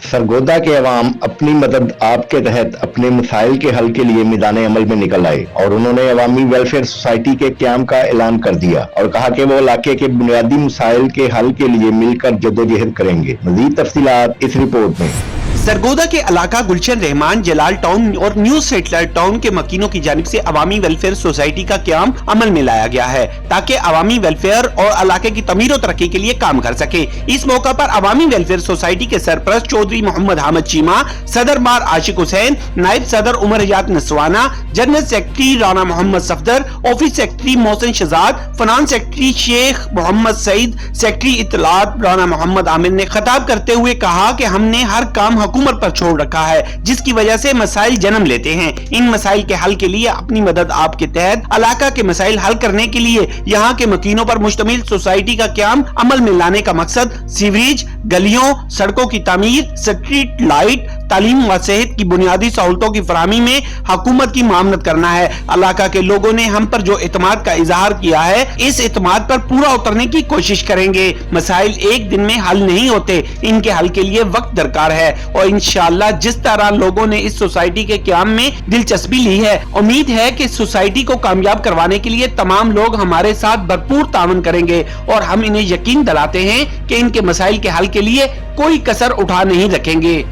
सरगोदा के अवाम अपनी मदद आपके तहत अपने मसाइल के हल के लिए मैदान अमल में निकल आए और उन्होंने अवामी वेलफेयर सोसाइटी के क्याम का ऐलान कर दिया और कहा कि वो इलाके के बुनियादी मसाइल के हल के लिए मिलकर जद्दोजहद करेंगे। मजीद तफसीलात इस रिपोर्ट में। सरगोदा के इलाका गुलशन रहमान, जलाल टाउन और न्यू सेटलर टाउन के मकीनों की जानिब से अवामी वेलफेयर सोसाइटी का क्याम अमल में लाया गया है ताकि अवामी वेलफेयर और इलाके की तमीर और तरक्की के लिए काम कर सके। इस मौका पर अवामी वेलफेयर सोसाइटी के सरपरस्त चौधरी मोहम्मद हामिद चीमा, सदर मार आशिक हुसैन, नायब सदर Umar Hayat Naswana, general secretary Rana Mohammad Safdar, office secretary Mohsin Shahzad, finance secretary Sheikh Mohammad Saeed, secretary इत्तलात राना मोहम्मद आमिर ने खिताब करते हुए कहा कि हमने हर काम हुकूमत पर छोड़ रखा है जिसकी वजह से मसाइल जन्म लेते हैं। इन मसाइल के हल के लिए अपनी मदद आपके तहत इलाका के मसाइल हल करने के लिए यहाँ के मकीनों पर मुश्तमिल सोसाइटी का क्याम अमल में लाने का मकसद सीवरेज, गलियों, सड़कों की तामीर, स्ट्रीट लाइट, तालीम व सेहत की बुनियादी सहूलतों की फराहमी में हुकूमत की मामनत करना है। इलाका के लोगों ने हम पर जो एतमाद का इजहार किया है, इस एतमाद पर पूरा उतरने की कोशिश करेंगे। मसाइल एक दिन में हल नहीं होते, इनके हल के लिए वक्त दरकार है और इंशाअल्लाह जिस तरह लोगों ने इस सोसाइटी के क्याम में दिलचस्पी ली है, उम्मीद है कि सोसाइटी को कामयाब करवाने के लिए तमाम लोग हमारे साथ भरपूर तावन करेंगे और हम इन्हें यकीन दिलाते हैं कि इनके मसाइल के हल के लिए कोई कसर उठा नहीं रखेंगे।